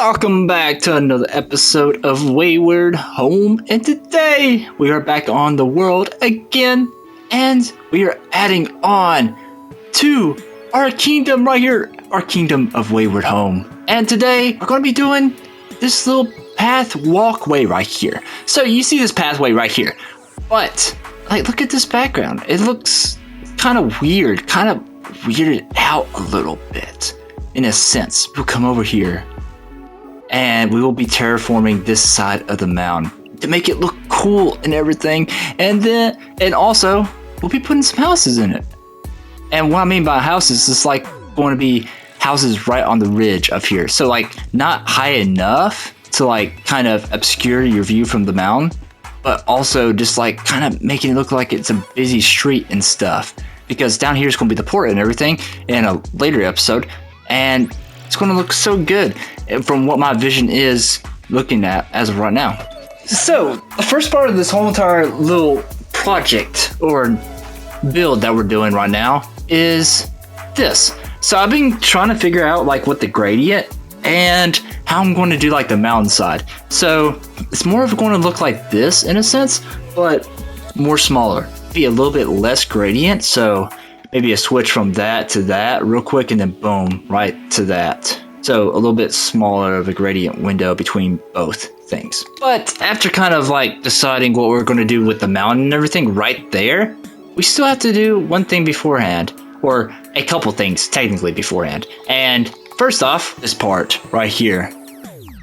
Welcome back to another episode of Wayward Home, and today we are back on the world again, and we are adding on to our kingdom right here, our kingdom of Wayward Home. And today we're going to be doing this little path walkway right here. So you see this pathway right here, but like look at this background. It looks kind of weird, kind of weirded out a little bit in a sense. We'll come over here and we will be terraforming this side of the mountain to make it look cool and everything. And also we'll be putting some houses in it. And what I mean by houses is like going to be houses right on the ridge up here. So like not high enough to like kind of obscure your view from the mountain, but also just like kind of making it look like it's a busy street and stuff. Because down here is going to be the port and everything in a later episode. And it's going to look so good from what my vision is looking at as of right now. So the first part of this whole entire little project or build that we're doing right now is this. So I've been trying to figure out like what the gradient and how I'm going to do like the mountainside. So it's more of going to look like this in a sense, but more smaller. Be a little bit less gradient. So maybe a switch from that to that real quick and then boom, right to that. So a little bit smaller of a gradient window between both things. But after kind of like deciding what we're going to do with the mountain and everything right there, we still have to do one thing beforehand, or a couple things technically beforehand. And first off, this part right here,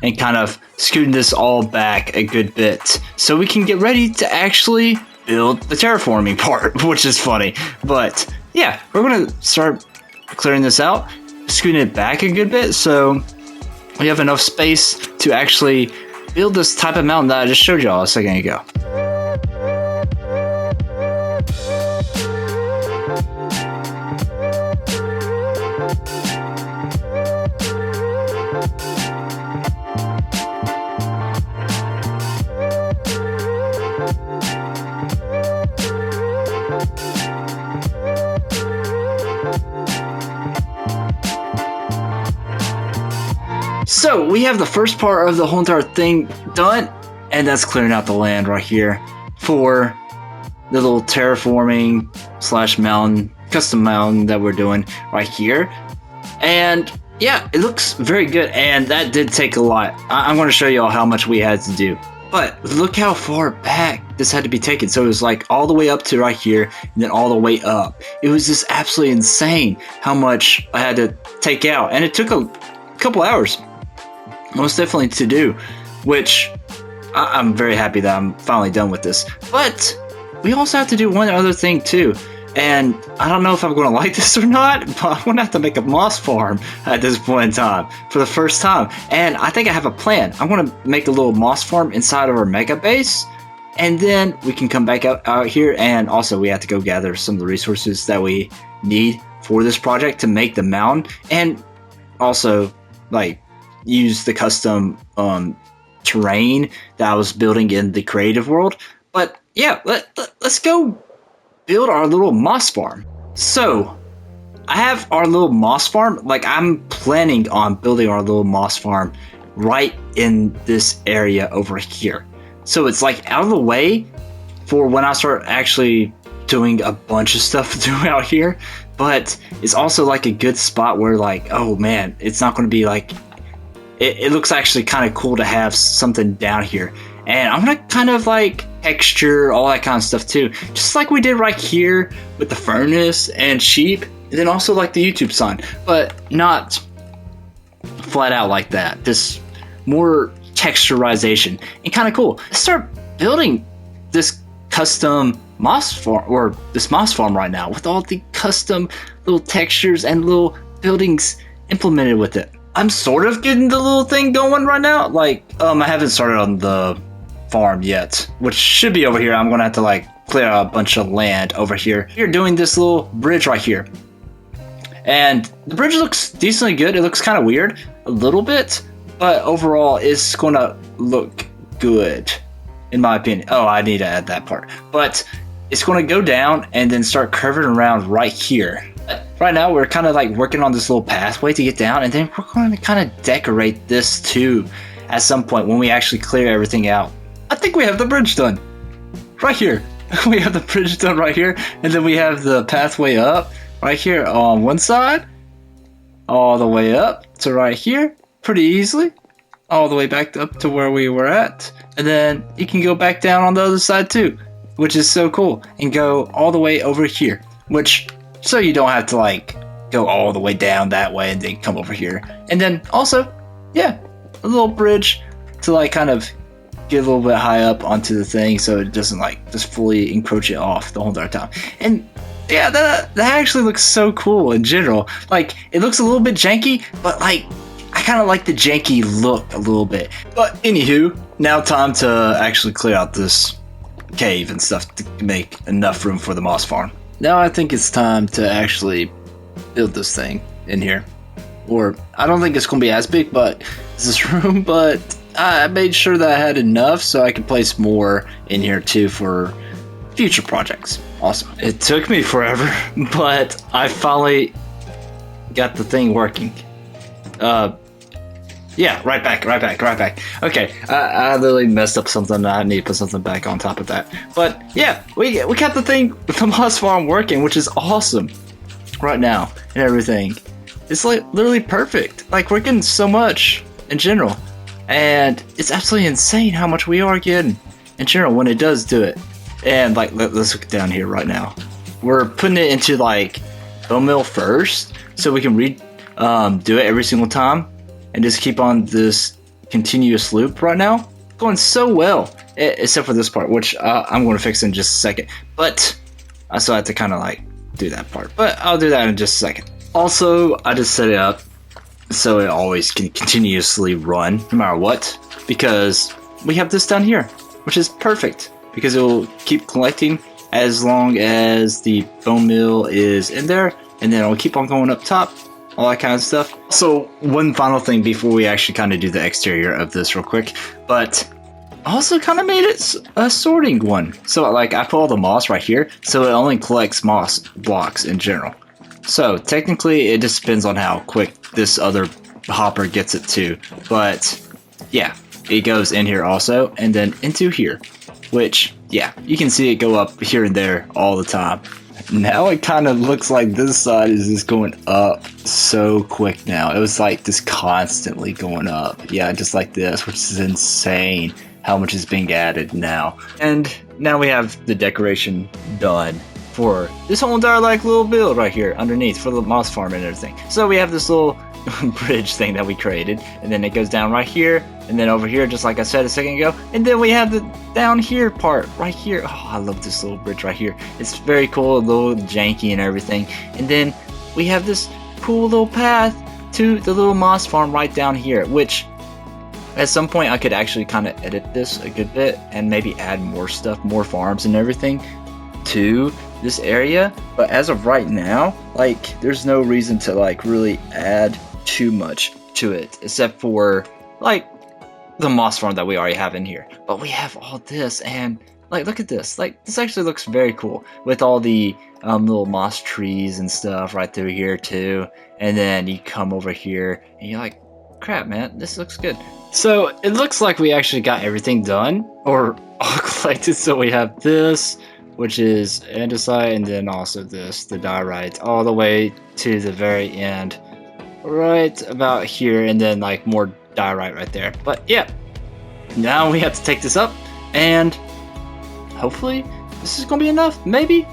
and kind of scooting this all back a good bit so we can get ready to actually build the terraforming part, which is funny. But yeah, we're going to start clearing this out, scooting it back a good bit so we have enough space to actually build this type of mountain that I just showed y'all a second ago. So we have the first part of the whole entire thing done, and that's clearing out the land right here for the little terraforming / mountain, custom mountain that we're doing right here. And yeah, it looks very good, and that did take a lot. I'm going to show you all how much we had to do. But look how far back this had to be taken. So it was like all the way up to right here, and then all the way up. It was just absolutely insane how much I had to take out, and it took a couple hours. Most definitely to do, which I'm very happy that I'm finally done with this. But we also have to do one other thing too, and I don't know if I'm going to like this or not, but I'm going to have to make a moss farm at this point in time for the first time. And I think I have a plan. I'm going to make a little moss farm inside of our mega base, and then we can come back out here. And also we have to go gather some of the resources that we need for this project to make the mountain, and also like use the custom terrain that I was building in the creative world. But yeah, let's go build our little moss farm. So I have our little moss farm. Like I'm planning on building our little moss farm right in this area over here. So it's like out of the way for when I start actually doing a bunch of stuff throughout here. But it's also like a good spot where like, oh man, it's not going to be like, it looks actually kind of cool to have something down here. And I'm going to kind of like texture all that kind of stuff too. Just like we did right here with the furnace and sheep. And then also like the YouTube sign. But not flat out like that. Just more texturization. And kind of cool. Let's start building this custom moss farm, or this moss farm right now, with all the custom little textures and little buildings implemented with it. I'm sort of getting the little thing going right now. Like, I haven't started on the farm yet, which should be over here. I'm gonna have to like clear out a bunch of land over here. We're doing this little bridge right here, and the bridge looks decently good. It looks kind of weird a little bit, but overall it's gonna look good in my opinion. Oh, I need to add that part, but it's gonna go down and then start curving around right here. Right now, we're kind of like working on this little pathway to get down, and then we're going to kind of decorate this too at some point when we actually clear everything out. I think we have the bridge done right here. We have the bridge done right here, and then we have the pathway up right here on one side, all the way up to right here, pretty easily, all the way back up to where we were at, and then you can go back down on the other side too, which is so cool, and go all the way over here, which so you don't have to like go all the way down that way and then come over here. And then also, yeah, a little bridge to like kind of get a little bit high up onto the thing so it doesn't like just fully encroach it off the whole entire time. And yeah, that actually looks so cool in general. Like, it looks a little bit janky, but like I kind of like the janky look a little bit. But anywho, now time to actually clear out this cave and stuff to make enough room for the moss farm. Now I think it's time to actually build this thing in here. Or, I don't think it's going to be as big, but it's this room, but I made sure that I had enough so I could place more in here too for future projects. Awesome. It took me forever, but I finally got the thing working. Yeah, right back. Okay, I literally messed up something. I need to put something back on top of that. But yeah, we got the moss farm working, which is awesome right now and everything. It's like literally perfect. Like, we're getting so much in general, and it's absolutely insane how much we are getting in general when it does do it. And like, let's look down here right now. We're putting it into like bone meal first, so we can do it every single time. And just keep on this continuous loop right now. Going so well. Except for this part, which I'm going to fix in just a second. But I still have to kind of like do that part. But I'll do that in just a second. Also, I just set it up so it always can continuously run no matter what. Because we have this down here, which is perfect. Because it will keep collecting as long as the bone meal is in there. And then it'll keep on going up top. All that kind of stuff. So one final thing before we actually kind of do the exterior of this real quick, but I also kind of made it a sorting one. So like I put all the moss right here, so it only collects moss blocks in general. So technically it just depends on how quick this other hopper gets it too. But yeah, it goes in here also, and then into here, which yeah, you can see it go up here and there all the time. Now it kind of looks like this side is just going up so quick now. It was like just constantly going up. Yeah, just like this, which is insane how much is being added now. And now we have the decoration done for this whole entire like little build right here underneath for the moss farm and everything. So we have this little bridge thing that we created, and then it goes down right here, and then over here, just like I said a second ago, and then we have the down here part right here. Oh, I love this little bridge right here. It's very cool, a little janky and everything. And then we have this cool little path to the little moss farm right down here, which at some point I could actually kind of edit this a good bit and maybe add more stuff, more farms and everything to this area. But as of right now, like, there's no reason to like really add too much to it, except for like the moss farm that we already have in here. But we have all this, and like, look at this. Like, this actually looks very cool with all the little moss trees and stuff right through here too. And then you come over here and you're like, crap, man, this looks good. So it looks like we actually got everything done or all collected. So we have this, which is andesite, and then also this, the diorite, all the way to the very end, right about here, and then like more diorite right there. But yeah, now we have to take this up, and hopefully this is gonna be enough. Maybe,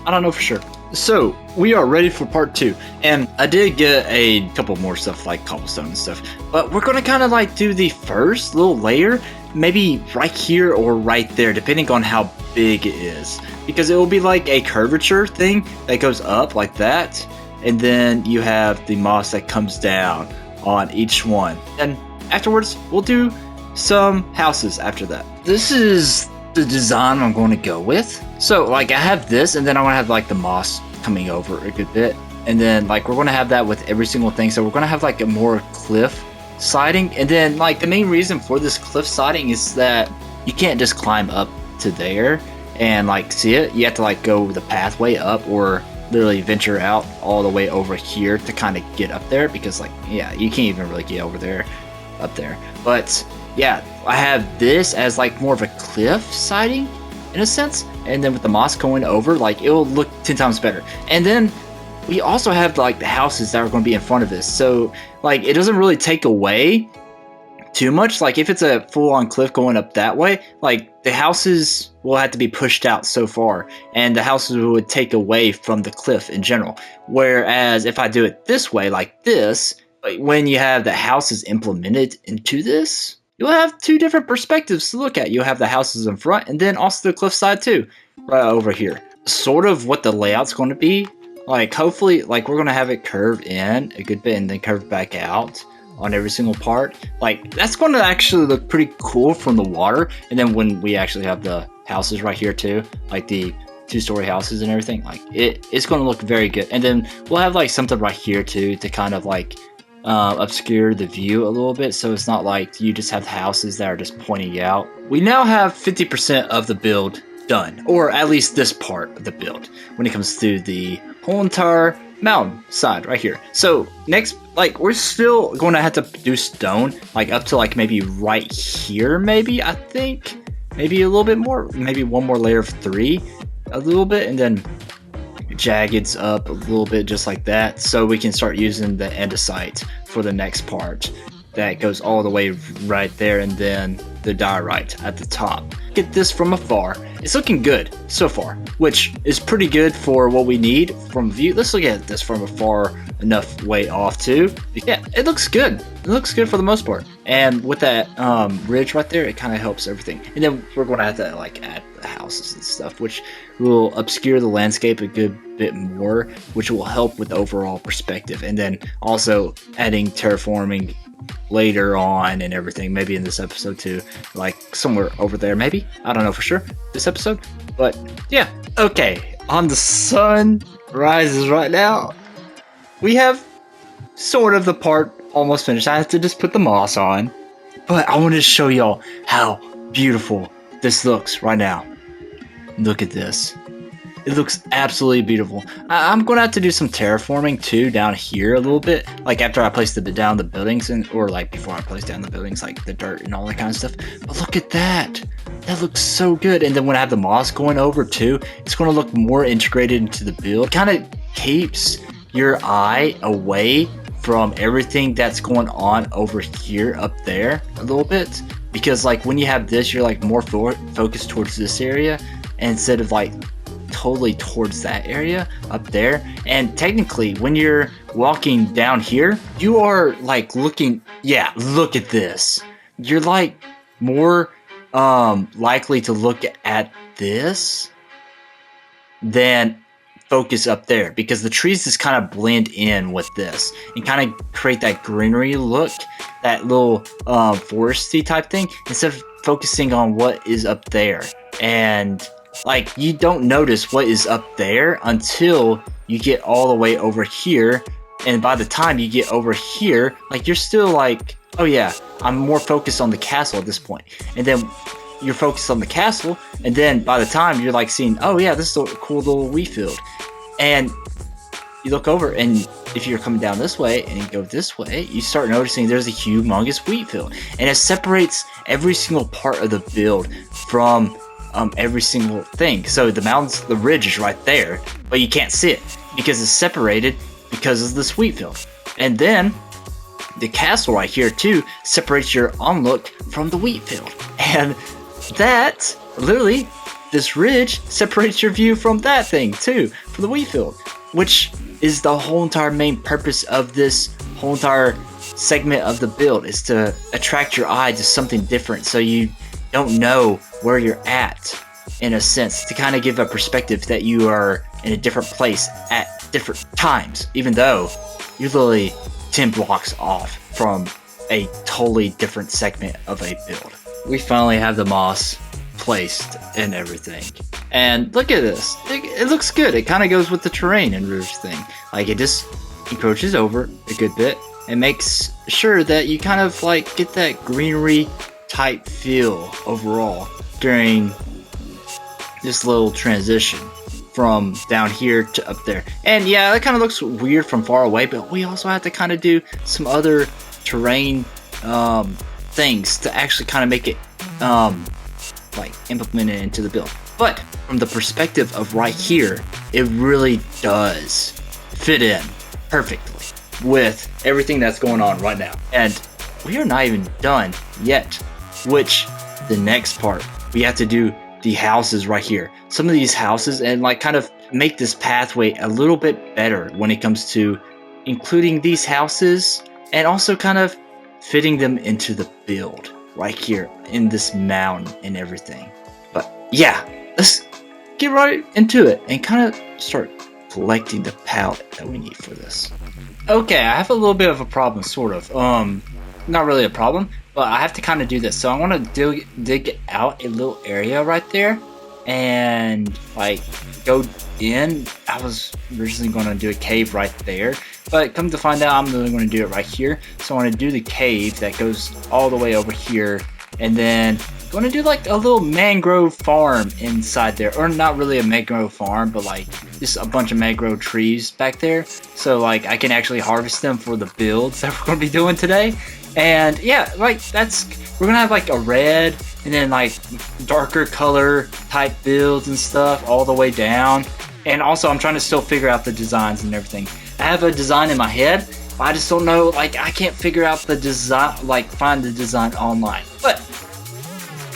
I don't know for sure. So we are ready for part 2, and I did get a couple more stuff like cobblestone and stuff, but we're gonna kind of like do the first little layer maybe right here or right there, depending on how big it is, because it will be like a curvature thing that goes up like that, and then you have the moss that comes down on each one, and afterwards we'll do some houses after that. This is the design I'm going to go with. So like I have this, and then I want to have like the moss coming over a good bit, and then like we're going to have that with every single thing. So we're going to have like a more cliff siding, and then like the main reason for this cliff siding is that you can't just climb up to there and like see it. You have to like go the pathway up, or literally venture out all the way over here to kind of get up there, because like, yeah, you can't even really get over there, up there. But yeah, I have this as like more of a cliff siding in a sense, and then with the moss going over, like, it will look 10 times better. And then we also have like the houses that are going to be in front of this, so like it doesn't really take away too much. Like if it's a full-on cliff going up that way, like the houses will have to be pushed out so far, and the houses would take away from the cliff in general. Whereas if I do it this way, like this, like when you have the houses implemented into this, you'll have two different perspectives to look at. You'll have the houses in front, and then also the cliffside too, right over here. Sort of what the layout's going to be. Like hopefully, like we're going to have it curved in a good bit and then curved back out on every single part. Like that's going to actually look pretty cool from the water. And then when we actually have the houses right here too, like the 2-story houses and everything, like it's going to look very good. And then we'll have like something right here too to kind of like obscure the view a little bit, so it's not like you just have houses that are just pointing out. We now have 50% of the build done, or at least this part of the build when it comes to the whole entire mountain side right here. So next, like we're still going to have to do stone, like up to like maybe right here, maybe I think maybe a little bit more, maybe one more layer of 3 a little bit, and then jaggeds up a little bit just like that, so we can start using the andesite for the next part that goes all the way right there, and then the diorite at the top. Get this from afar. It's looking good so far, which is pretty good for what we need from view. Let's look at this from afar enough way off too. Yeah, it looks good. It looks good for the most part. And with that ridge right there, it kind of helps everything. And then we're going to have to like add the houses and stuff, which will obscure the landscape a good bit more, which will help with the overall perspective. And then also adding terraforming later on and everything, maybe in this episode too, like somewhere over there, maybe, I don't know for sure this episode, but yeah. Okay, on the sun rises right now, we have sort of the part almost finished. I have to just put the moss on, but I wanted to show y'all how beautiful this looks right now. Look at this. It looks absolutely beautiful. I'm going to have to do some terraforming too down here a little bit, like after I place down the buildings, or like before I place down the buildings, like the dirt and all that kind of stuff. But look at that. That looks so good. And then when I have the moss going over too, it's going to look more integrated into the build. Kind of keeps your eye away from everything that's going on over here up there a little bit, because like when you have this, you're like more focused towards this area instead of like totally towards that area up there. And technically when you're walking down here, you are like looking, yeah, look at this, you're like more likely to look at this than focus up there, because the trees just kind of blend in with this and kind of create that greenery look, that little foresty type thing, instead of focusing on what is up there. And like you don't notice what is up there until you get all the way over here, and by the time you get over here, like you're still like, oh yeah, I'm more focused on the castle at this point. And then you're focused on the castle, and then by the time you're like seeing, oh yeah, this is a cool little wheat field, and you look over, and if you're coming down this way and you go this way, you start noticing there's a humongous wheat field, and it separates every single part of the build from every single thing. So the mountains, the ridge is right there, but you can't see it because it's separated because of this wheat field. And then the castle right here too separates your onlook from the wheat field, and that literally, this ridge separates your view from that thing too, from the wheat field, which is the whole entire main purpose of this whole entire segment of the build, is to attract your eye to something different, so you don't know where you're at, in a sense, to kind of give a perspective that you are in a different place at different times, even though you're literally 10 blocks off from a totally different segment of a build. We finally have the moss placed and everything, and look at this. It looks good. It kind of goes with the terrain and everything. Like it just encroaches over a good bit and makes sure that you kind of like get that greenery type feel overall during this little transition. from down here to up there. And yeah, that kind of looks weird from far away, but we also have to kind of do some other terrain things to actually kind of make it like implemented into the build. But from the perspective of right here, it really does fit in perfectly with everything that's going on right now. And we are not even done yet, which the next part, we have to do the houses right here. Some of these houses, and like kind of make this pathway a little bit better when it comes to including these houses and also kind of fitting them into the build right here in this mountain and everything. But yeah, let's get right into it and kind of start collecting the palette that we need for this. Okay, I have a little bit of a problem, sort of. Not really a problem, but I have to kind of do this. So I want to dig out a little area right there and like go in. I was originally going to do a cave right there, but come to find out, I'm really going to do it right here. So I want to do the cave that goes all the way over here, and then I'm going to do like a little mangrove farm inside there, or not really a mangrove farm, but like just a bunch of mangrove trees back there. So like I can actually harvest them for the builds that we're going to be doing today. And yeah, like we're gonna have like a red and then like darker color type builds and stuff all the way down. And also I'm trying to still figure out the designs and everything. I have a design in my head, but I just don't know, like I can't figure out the design, like find the design online. But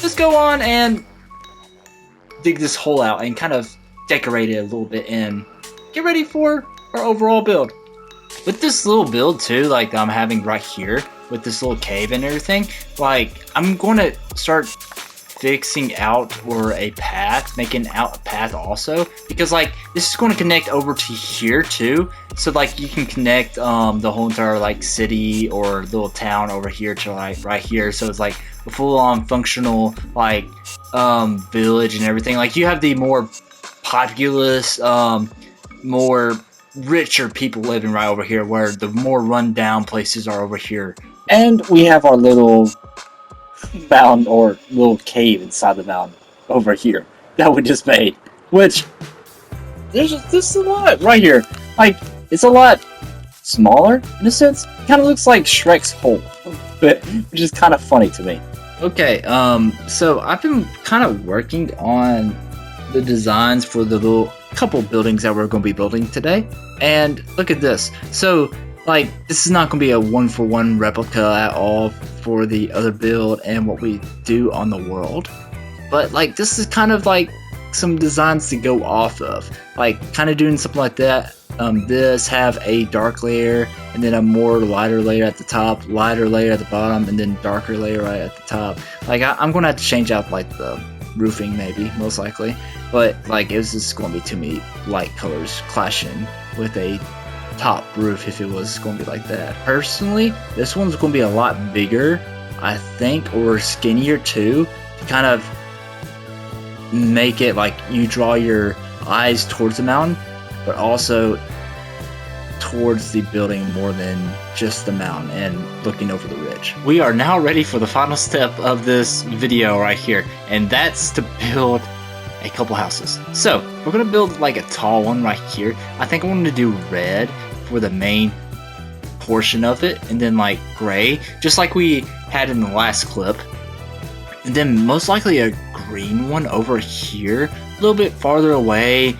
let's go on and dig this hole out and kind of decorate it a little bit and get ready for our overall build. With this little build too, like I'm having right here, with this little cave and everything, like I'm going to start fixing out or a path, making out a path also, because like this is going to connect over to here too, so like you can connect the whole entire like city or little town over here to like right here, so it's like a full-on functional like village and everything. Like you have the more populous, more richer people living right over here, where the more run-down places are over here. And we have our little mountain or little cave inside the mountain over here that we just made, which there's just a lot right here. Like it's a lot smaller in a sense. It kind of looks like Shrek's hole, but which is kind of funny to me. Okay, so I've been kind of working on the designs for the little couple buildings that we're going to be building today. And look at this. So like this is not going to be a one-for-one replica at all for the other build and what we do on the world, but like this is kind of like some designs to go off of, like kind of doing something like that. This have a dark layer and then a more lighter layer at the top, lighter layer at the bottom, and then darker layer right at the top. Like I'm going to have to change out like the roofing maybe, most likely, but like it's just going to be too many light colors clashing with a top roof if it was going to be like that. Personally, this one's going to be a lot bigger, I think, or skinnier too, to kind of make it like you draw your eyes towards the mountain, but also towards the building more than just the mountain and looking over the ridge. We are now ready for the final step of this video right here, and that's to build a couple houses. So we're gonna build like a tall one right here. I think I want to do red for the main portion of it, and then like gray, just like we had in the last clip, and then most likely a green one over here, a little bit farther away,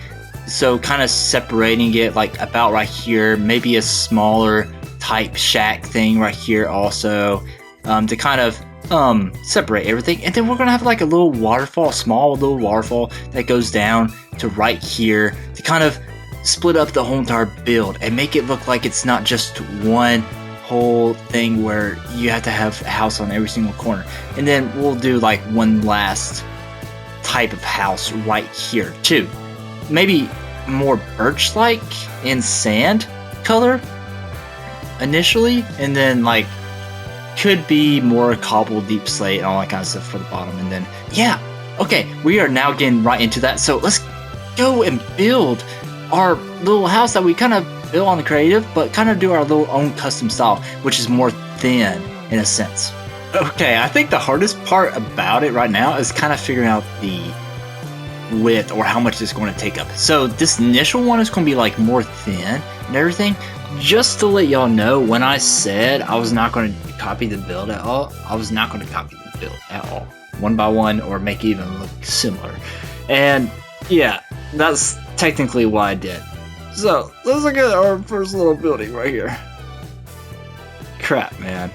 so kind of separating it like about right here, maybe a smaller type shack thing right here also, to kind of separate everything. And then we're gonna have like a little waterfall, small little waterfall that goes down to right here to kind of split up the whole entire build and make it look like it's not just one whole thing where you have to have a house on every single corner. And then we'll do like one last type of house right here too, maybe more birch like in sand color initially, and then like could be more cobble, deep slate, and all that kind of stuff for the bottom. And then yeah, okay, we are now getting right into that, so let's go and build our little house that we kind of built on the creative, but kind of do our little own custom style, which is more thin in a sense. Okay, I think the hardest part about it right now is kind of figuring out the width or how much it's going to take up. So this initial one is going to be like more thin and everything. Just to let y'all know, when I said I was not going to copy the build at all, I was not going to copy the build at all, one by one, or make it even look similar. And yeah, that's technically what I did. So let's look at our first little building right here. Crap, man,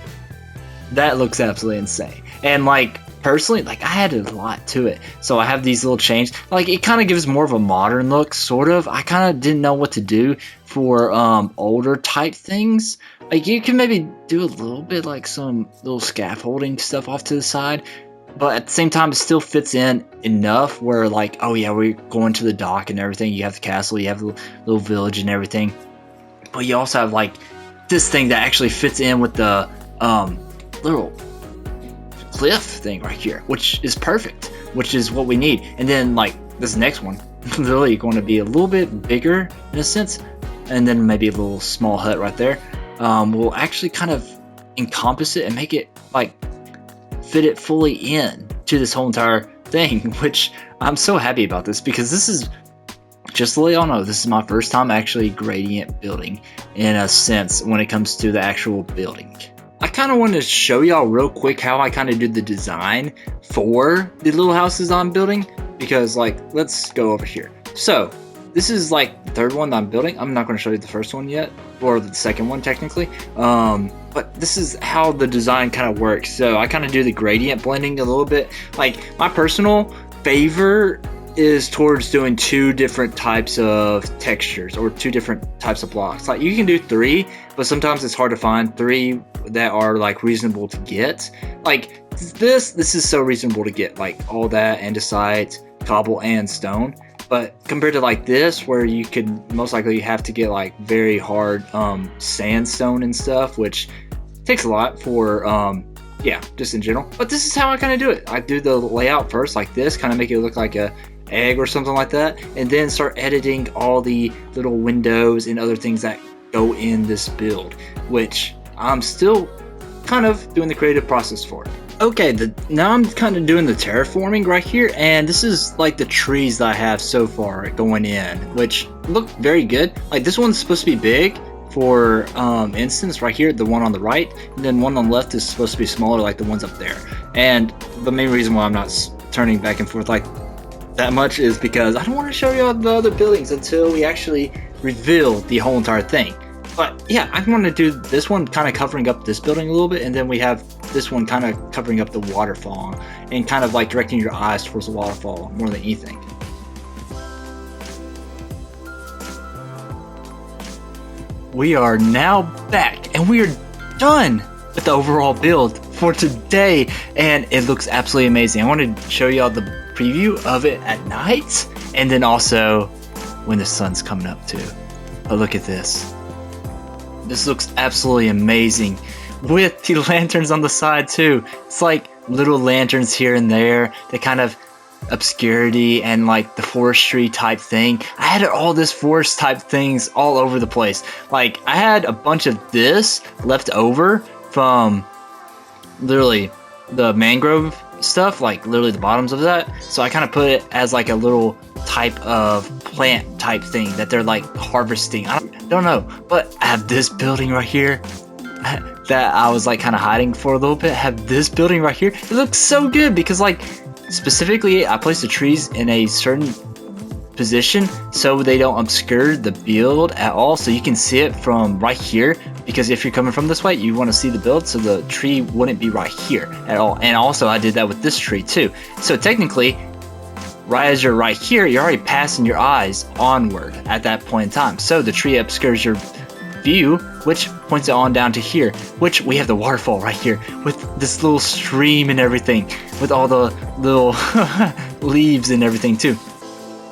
that looks absolutely insane. And like personally, like I added a lot to it. So I have these little chains. Like it kind of gives more of a modern look, sort of. I kind of didn't know what to do for older type things. Like you can maybe do a little bit like some little scaffolding stuff off to the side, but at the same time it still fits in enough where like, oh yeah, we're going to the dock and everything. You have the castle, you have the little village and everything, but you also have like this thing that actually fits in with the little cliff thing right here, which is perfect, which is what we need. And then like this next one really going to be a little bit bigger in a sense, and then maybe a little small hut right there. Will actually kind of encompass it and make it like fit it fully in to this whole entire thing, which I'm so happy about this, because this is, just to let y'all know, this is my first time actually gradient building in a sense when it comes to the actual building. I kind of want to show y'all real quick how I kind of did the design for the little houses I'm building, because like, let's go over here. So this is like the third one that I'm building. I'm not going to show you the first one yet, or the second one technically. But this is how the design kind of works. So I kind of do the gradient blending a little bit. Like my personal favor is towards doing 2 different types of textures or 2 different types of blocks. Like you can do 3, but sometimes it's hard to find 3 that are like reasonable to get. Like this is so reasonable to get, like all that andesite, cobble, and stone. But compared to like this, where you could most likely have to get like very hard sandstone and stuff, which takes a lot for yeah, just in general. But this is how I kind of do it. I do the layout first like this, kind of make it look like a egg or something like that, and then start editing all the little windows and other things that go in this build, which I'm still kind of doing the creative process for. Okay, now I'm kind of doing the terraforming right here, and this is like the trees that I have so far going in, which look very good. Like this one's supposed to be big for instance right here, the one on the right, and then one on the left is supposed to be smaller like the ones up there. And the main reason why I'm not turning back and forth like that much is because I don't want to show you all the other buildings until we actually reveal the whole entire thing. But yeah, I want to do this one kind of covering up this building a little bit, and then we have this one kind of covering up the waterfall and kind of like directing your eyes towards the waterfall more than anything. We are now back, and we are done with the overall build for today, and it looks absolutely amazing. I want to show y'all the preview of it at night, and then also when the sun's coming up too. But look at this. This looks absolutely amazing with the lanterns on the side too. It's like little lanterns here and there, the kind of obscurity and like the forestry type thing. I had all this forest type things all over the place. Like I had a bunch of this left over from literally the mangrove stuff, like literally the bottoms of that. So I kind of put it as like a little type of plant type thing that they're like harvesting. I don't know, but I have this building right here that I was like kind of hiding for a little bit. I have this building right here. It looks so good because like specifically I placed the trees in a certain position so they don't obscure the build at all, so you can see it from right here, because if you're coming from this way you want to see the build, so the tree wouldn't be right here at all. And also I did that with this tree too, so technically right as you're right here, you're already passing your eyes onward at that point in time, so the tree obscures your view, which points it on down to here, which we have the waterfall right here with this little stream and everything, with all the little leaves and everything too.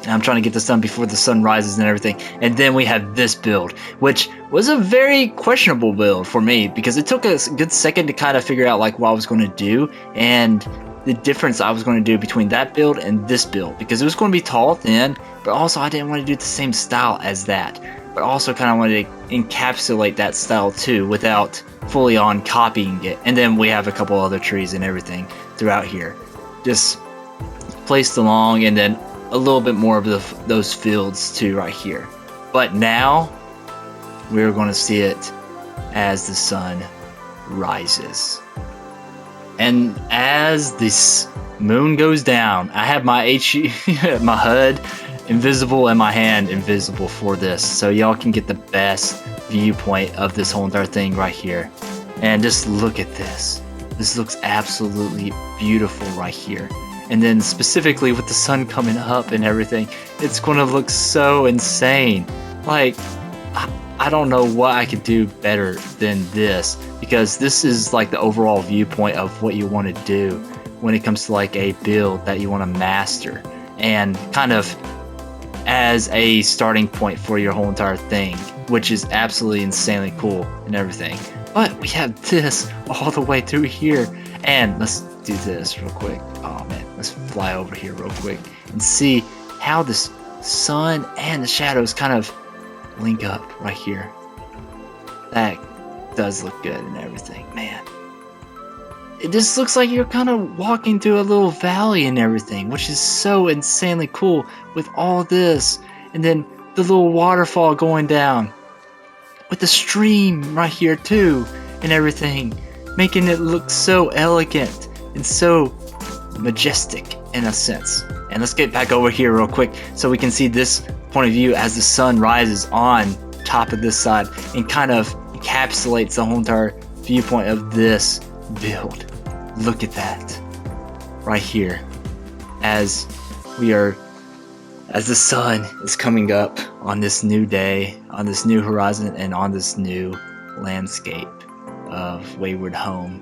And I'm trying to get this done before the sun rises and everything. And then we have this build, which was a very questionable build for me, because it took a good second to kind of figure out like what I was going to do and the difference I was going to do between that build and this build, because it was going to be tall, thin, but also I didn't want to do the same style as that, but also kind of wanted to encapsulate that style too without fully on copying it. And then we have a couple other trees and everything throughout here just placed along, and then a little bit more of those fields too right here. But now we're going to see it as the sun rises. And as this moon goes down, I have my my HUD invisible and my hand invisible for this, so y'all can get the best viewpoint of this whole entire thing right here. And just look at this. This looks absolutely beautiful right here. And then specifically with the sun coming up and everything, it's going to look so insane. Like, I don't know what I could do better than this, because this is like the overall viewpoint of what you want to do when it comes to like a build that you want to master, and kind of as a starting point for your whole entire thing, which is absolutely insanely cool and everything. But we have this all the way through here, and let's do this real quick. Oh man, let's fly over here real quick and see how this sun and the shadows kind of link up right here. That does look good and everything, man. It just looks like you're kind of walking through a little valley and everything, which is so insanely cool with all this. And then the little waterfall going down with the stream right here too and everything, making it look so elegant and so majestic in a sense. And let's get back over here real quick so we can see this point of view as the sun rises on top of this side and kind of encapsulates the whole entire viewpoint of this build. Look at that right here as the sun is coming up on this new day, on this new horizon, and on this new landscape of Wayward Home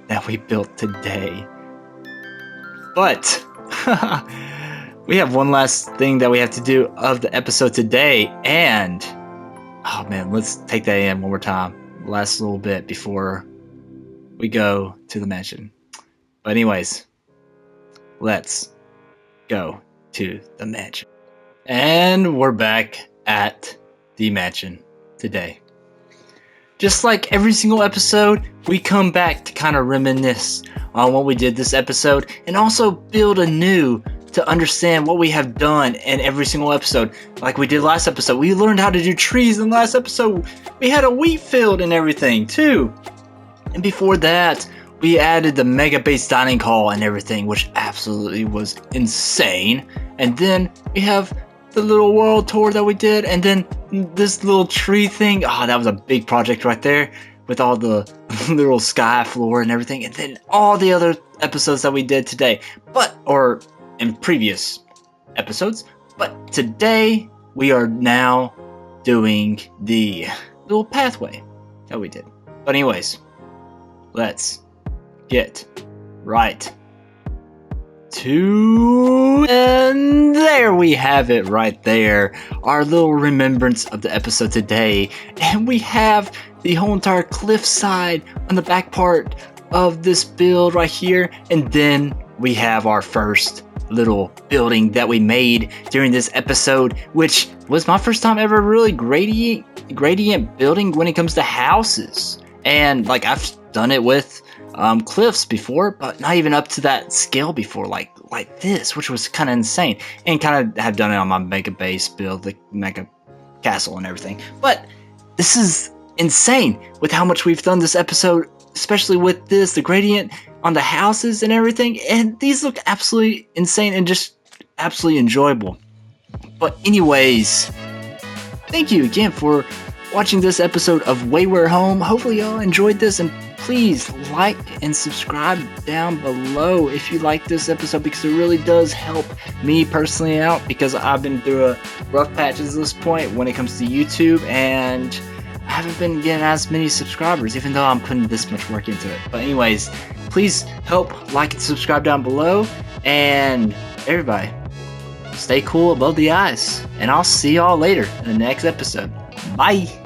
that we built today. But we have one last thing that we have to do of the episode today, and oh man, let's take that in one more time. Last little bit before we go to the mansion. But anyways, let's go to the mansion. And we're back at the mansion today. Just like every single episode, we come back to kind of reminisce on what we did this episode and also build anew to understand what we have done in every single episode. Like we did last episode, we learned how to do trees in the last episode. We had a wheat field and everything too. And before that, we added the mega base dining hall and everything, which absolutely was insane. And then we have the little world tour that we did, and then this little tree thing. Oh, that was a big project right there with all the little sky floor and everything. And then all the other episodes that we did today, or in previous episodes. But today we are now doing the little pathway that we did. But anyways, let's get right to, and there we have it right there, our little remembrance of the episode today. And we have the whole entire cliffside on the back part of this build right here, and then we have our first little building that we made during this episode, which was my first time ever really gradient building when it comes to houses. And like I've done it with cliffs before, but not even up to that scale before, like this, which was kind of insane. And kind of have done it on my mega base build, the mega castle and everything. But this is insane with how much we've done this episode, especially with this, the gradient on the houses and everything. And these look absolutely insane and just absolutely enjoyable. But anyways, thank you again for watching this episode of Wayward Home. Hopefully y'all enjoyed this, and please like and subscribe down below if you like this episode, because it really does help me personally out, because I've been through a rough patch at this point when it comes to YouTube, and I haven't been getting as many subscribers, even though I'm putting this much work into it. But anyways, please help like and subscribe down below, and everybody, stay cool above the ice, and I'll see y'all later in the next episode. Bye!